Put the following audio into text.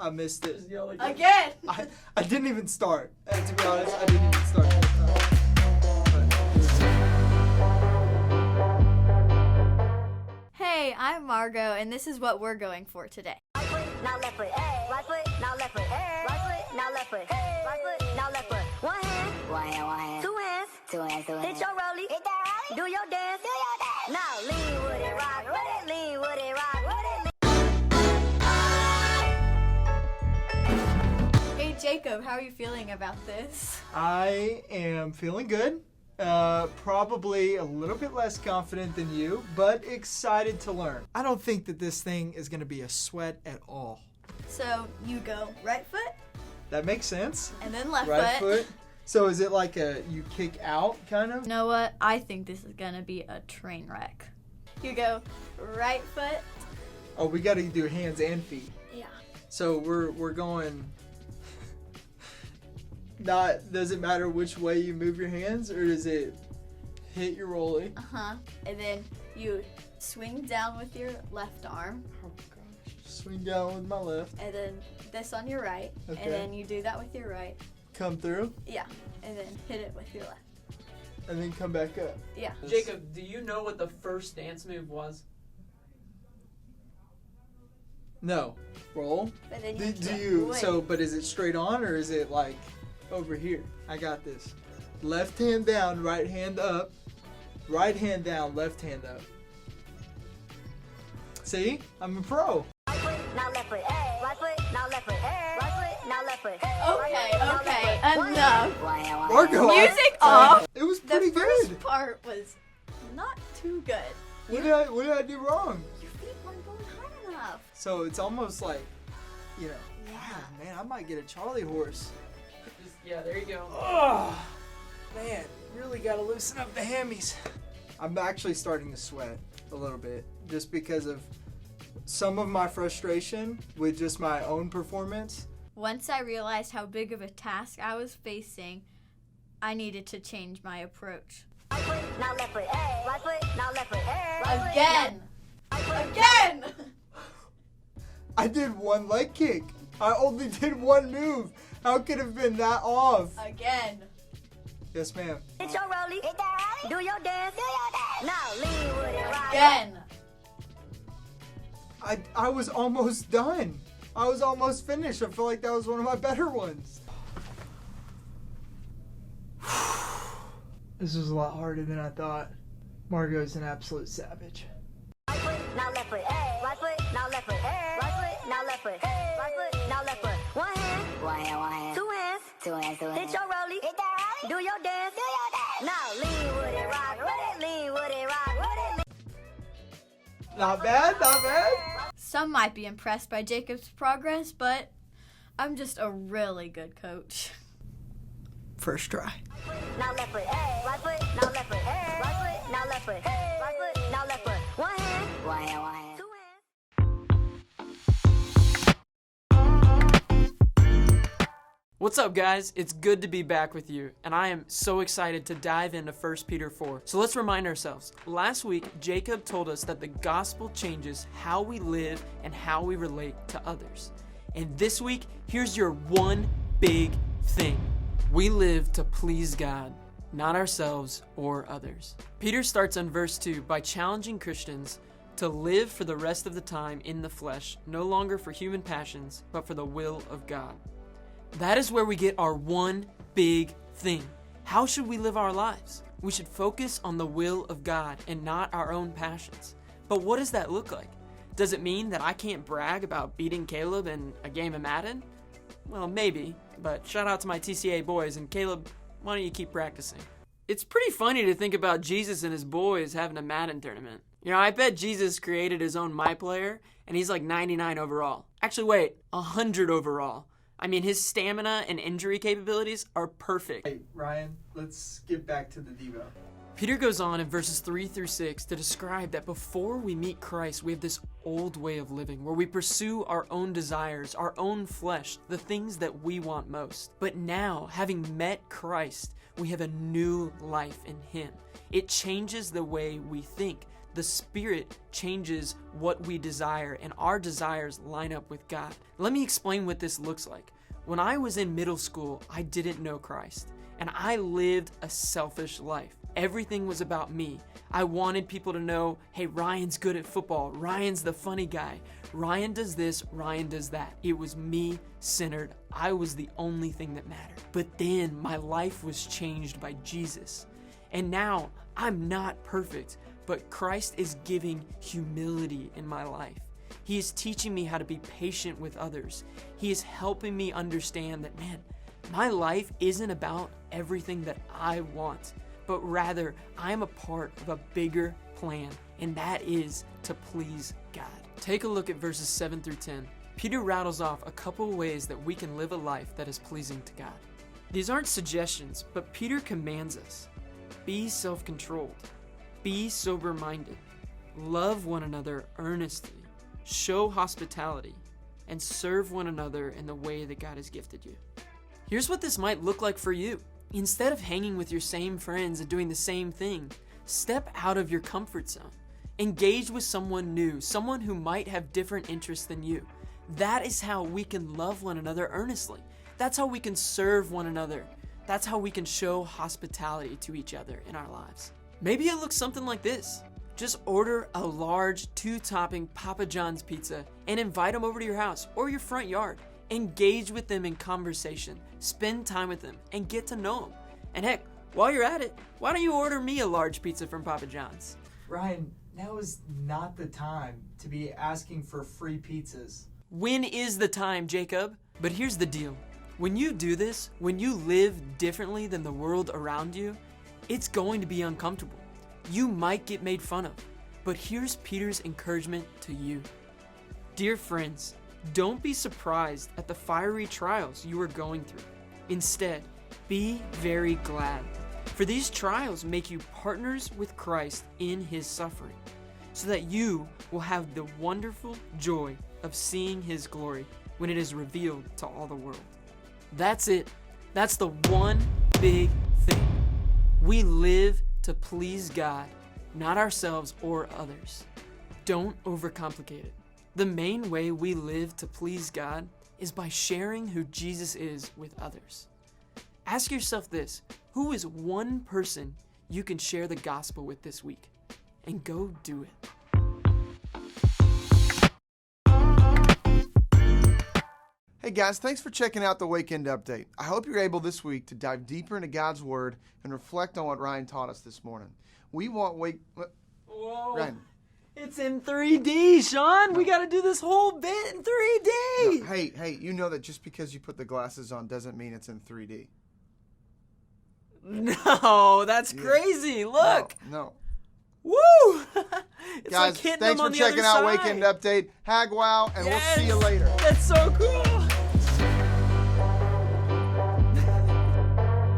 I missed it. Again! I didn't even start. And to be honest, I didn't even start. Hey, I'm Margo, and this is what we're going for today. Right foot, now left foot. Right foot, now left foot. Right foot, now left foot. Right foot, now left foot. One hand. Two hands. Hit your rollie. Do your dance. Now lean with it, rock with it. Lean with it, rock with it. Hey, Jacob, how are you feeling about this? I am feeling good. Probably a little bit less confident than you, but excited to learn. I don't think that this thing is going to be a sweat at all. So you go right foot, That makes sense. and then left Right foot. So is it like you kick out kind of? You know what? I think this is gonna be a train wreck. You go right foot. Oh, we got to do hands and feet. Yeah. So we're going. Does it matter which way you move your hands, or does it hit your rollie? And then you swing down with your left arm, Oh gosh. Swing down with my left. and then this on your right, Okay. and then you do that with your right. Come through, Yeah. And then hit it with your left. and then come back up. Yeah. Jacob, do you know what the first dance move was? No. Roll. But then you Do keep you? going. So, but is it straight on, or is it like over here? I got this. Left hand down, right hand up. Right hand down, left hand up. See? I'm a pro. Right foot, now left foot. Right foot, now left foot. Right foot, now left foot. Okay, enough. Margo, Music off. It was The pretty first good. part was not too good. What did I do wrong? Your feet weren't going high enough. So it's almost like, Yeah. wow, man, I might get a Charlie horse. There you go. Oh, man, really got to loosen up the hammies. I'm actually starting to sweat a little bit just because of some of my frustration with just my own performance. Once I realized how big of a task I was facing, I needed to change my approach. Right foot, now left foot. Right foot, now left foot. Right foot, Again! Again! I did one leg kick. I only did one move. How could it have been that off? Again! Yes, ma'am. Hit your rollie. Do your dance. Now lean with it, rock. Again! I was almost done. I was almost finished. I feel like that was one of my better ones. This was a lot harder than I thought. Margo's an absolute savage. Right foot, now left foot. Right foot, now left foot. Right foot, now left foot. Right foot, now left foot. One hand. Two hands. Hit your rollie. Do your dance. Now lean with it, rock with it. Lean with it, rock with it. Not bad, not bad. Some might be impressed by Jacob's progress, but I'm just a really good coach. First try. Now left foot. Right foot, now left foot. Right foot, now left foot. Right foot, now left foot. One hand. Two hands. What's up, guys? It's good to be back with you, and I am so excited to dive into 1 Peter 4. So let's remind ourselves. Last week, Jacob told us that the gospel changes how we live and how we relate to others. And this week, here's your one big thing. We live to please God, not ourselves or others. Peter starts on verse 2 by challenging Christians to live for the rest of the time in the flesh, no longer for human passions, but for the will of God. That is where we get our one big thing. How should we live our lives? We should focus on the will of God and not our own passions. But what does that look like? Does it mean that I can't brag about beating Caleb in a game of Madden? Well, maybe, but shout out to my TCA boys, and Caleb, why don't you keep practicing? It's pretty funny to think about Jesus and his boys having a Madden tournament. You know, I bet Jesus created his own My Player, and he's like 99 overall. Actually, wait, 100 overall. I mean, his stamina and injury capabilities are perfect. Hey, Ryan, let's get back to the Devo. Peter goes on in verses 3 through 6 to describe that before we meet Christ, we have this old way of living where we pursue our own desires, our own flesh, the things that we want most. But now, having met Christ, we have a new life in him. It changes the way we think. the Spirit changes what we desire, and our desires line up with God. Let me explain what this looks like. When I was in middle school, I didn't know Christ, and I lived a selfish life. Everything was about me. I wanted people to know, hey, Ryan's good at football. Ryan's the funny guy. Ryan does this, Ryan does that. It was me-centered. I was the only thing that mattered. But then my life was changed by Jesus. And now I'm not perfect, but Christ is giving humility in my life. He is teaching me how to be patient with others. He is helping me understand that, man, my life isn't about everything that I want, but rather I am a part of a bigger plan, and that is to please God. Take a look at verses 7 through 10. Peter rattles off a couple ways that we can live a life that is pleasing to God. These aren't suggestions, but Peter commands us. Be self-controlled. Be sober-minded. Love one another earnestly. Show hospitality. And serve one another in the way that God has gifted you. Here's what this might look like for you. Instead of hanging with your same friends and doing the same thing, step out of your comfort zone. Engage with someone new, someone who might have different interests than you. That is how we can love one another earnestly. That's how we can serve one another. That's how we can show hospitality to each other in our lives. Maybe it looks something like this. Just order a large 2-topping Papa John's pizza and invite them over to your house or your front yard. Engage with them in conversation. Spend time with them and get to know them. And heck, while you're at it, why don't you order me a large pizza from Papa John's? Ryan, now is not the time to be asking for free pizzas. When is the time, Jacob? But here's the deal. When you do this, when you live differently than the world around you, it's going to be uncomfortable. You might get made fun of. But here's Peter's encouragement to you. Dear friends, don't be surprised at the fiery trials you are going through. Instead, be very glad. For these trials make you partners with Christ in his suffering, so that you will have the wonderful joy of seeing his glory when it is revealed to all the world. That's it. That's the one big thing. We live to please God, not ourselves or others. Don't overcomplicate it. The main way we live to please God is by sharing who Jesus is with others. Ask yourself this: who is one person you can share the gospel with this week? And go do it. Hey guys, thanks for checking out the Wakend Update. I hope you're able this week to dive deeper into God's Word and reflect on what Ryan taught us this morning. We want Whoa. Ryan. It's in 3D, Sean. We got to do this whole bit in 3D. No, hey, you know that just because you put the glasses on doesn't mean it's in 3D. No, that's crazy. Look. No. Woo! It's Guys, like hitting thanks them on for the checking other out side. Wakend Update. Hag wow, and we'll see you later. That's so cool.